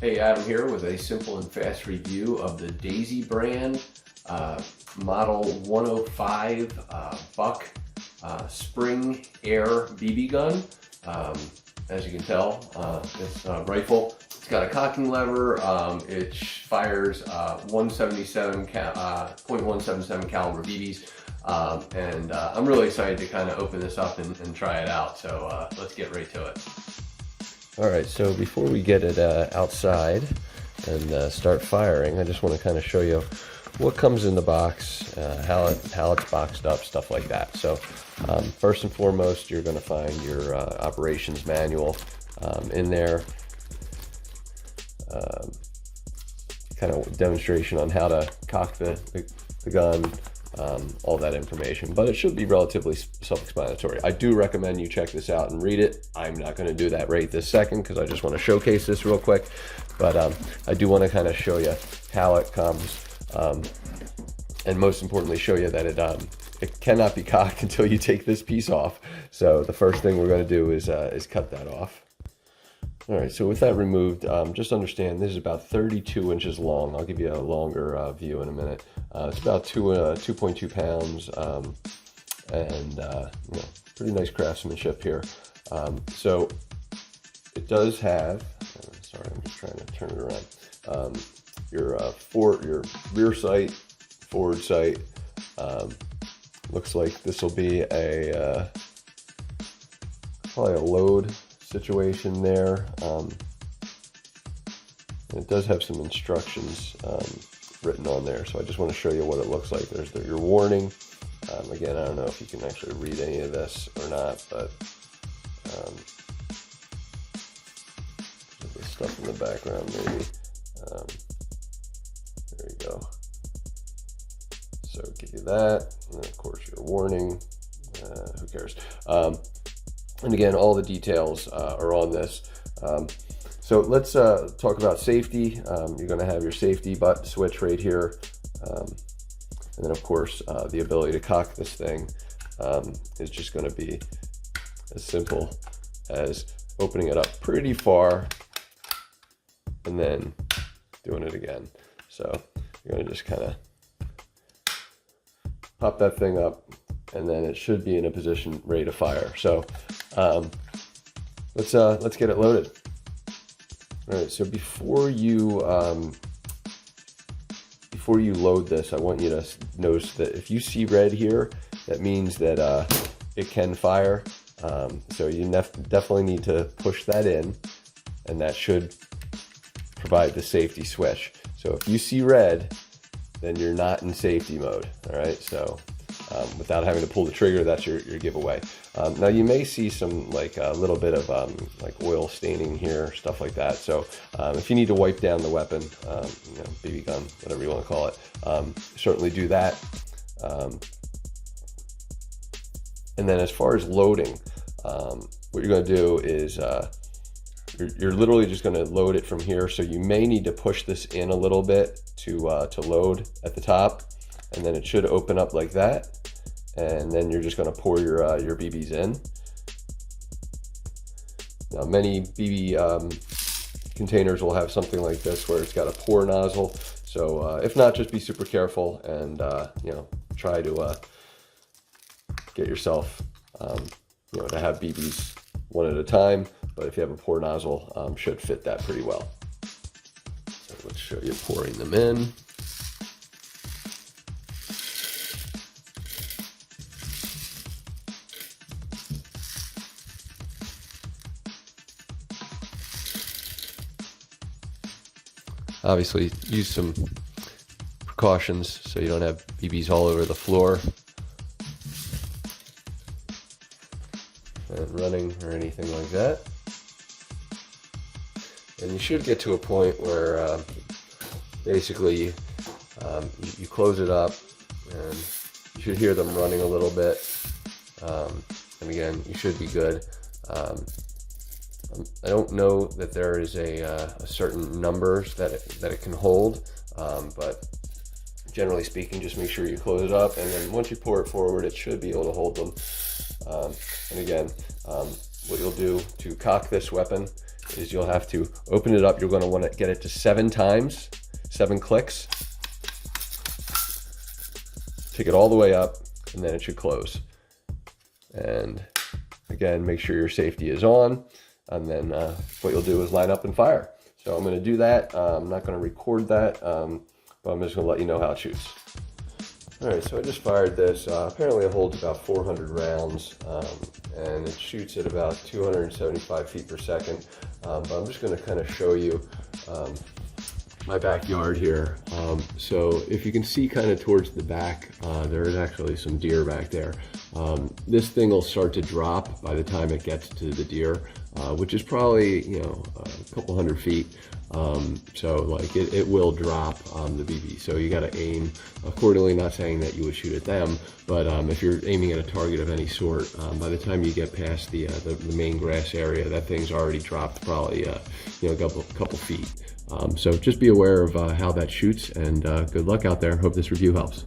Hey, Adam here with a simple and fast review of the Daisy brand Model 105 Buck Spring Air BB gun. As you can tell, this rifle, it's got a cocking lever. It fires 177 caliber BBs. I'm really excited to kind of open this up and try it out. So let's get right to it. All right, so before we get it outside and start firing, I just want to kind of show you what comes in the box, how it's boxed up, stuff like that. So first and foremost, you're going to find your operations manual in there, kind of demonstration on how to cock the gun, all that information, but it should be relatively self-explanatory. I do recommend you check this out and read it. I'm not going to do that right this second because I just want to showcase this real quick, but I do want to kind of show you how it comes, and most importantly show you that it cannot be cocked until you take this piece off. So the first thing we're going to do is cut that off. All right, so with that removed, just understand this is about 32 inches long. I'll give you a longer view in a minute. It's about 2.2 pounds, and you know, pretty nice craftsmanship here. So it does have, sorry, I'm just trying to turn it around, your rear sight, forward sight. Looks like this will be probably a load situation there. And it does have some instructions written on there, so I just want to show you what it looks like. There's your warning. Again, I don't know if you can actually read any of this or not, but there's stuff in the background maybe. There you go. So give you that, and then of course your warning. Who cares? And again, all the details are on this. So let's talk about safety. You're going to have your safety button switch right here. And then of course, the ability to cock this thing is just going to be as simple as opening it up pretty far and then doing it again. So you're going to just kind of pop that thing up, and then it should be in a position ready to fire. So let's get it loaded. All right, so before you load this, I want you to notice that if you see red here, that means that it can fire. So you definitely need to push that in, and that should provide the safety switch. So if you see red, then you're not in safety mode. All right, so without having to pull the trigger, that's your giveaway. Now you may see some like a little bit of like oil staining here, stuff like that. So if you need to wipe down the weapon, you know, BB gun, whatever you want to call it, certainly do that. And then as far as loading, what you're going to do is you're literally just going to load it from here. So you may need to push this in a little bit to load at the top, and then it should open up like that. And then you're just going to pour your BBs in. Now, many BB containers will have something like this where it's got a pour nozzle. So if not, just be super careful and you know, try to get yourself you know, to have BBs one at a time. But if you have a pour nozzle, should fit that pretty well. So let's show you pouring them in. Obviously, use some precautions so you don't have BBs all over the floor and running or anything like that. And you should get to a point where basically you close it up, and you should hear them running a little bit. And again, you should be good. I don't know that there is a certain numbers that it can hold, but generally speaking, just make sure you close it up, and then once you pour it forward, it should be able to hold them. And again, what you'll do to cock this weapon is you'll have to open it up. You're going to want to get it to 7 times, 7 clicks. Take it all the way up, and then it should close. And again, make sure your safety is on, and then what you'll do is line up and fire. So I'm going to do that. I'm not going to record that, but I'm just going to let you know how it shoots. All right, so I just fired this. Apparently it holds about 400 rounds, and it shoots at about 275 feet per second. But I'm just going to kind of show you my backyard here. So if you can see kind of towards the back, there is actually some deer back there. This thing will start to drop by the time it gets to the deer, which is probably, you know, a couple hundred feet. So like it will drop the BB. So you got to aim accordingly. Not saying that you would shoot at them, but if you're aiming at a target of any sort, by the time you get past the main grass area, that thing's already dropped probably you know, a couple feet. So just be aware of how that shoots, and good luck out there. Hope this review helps.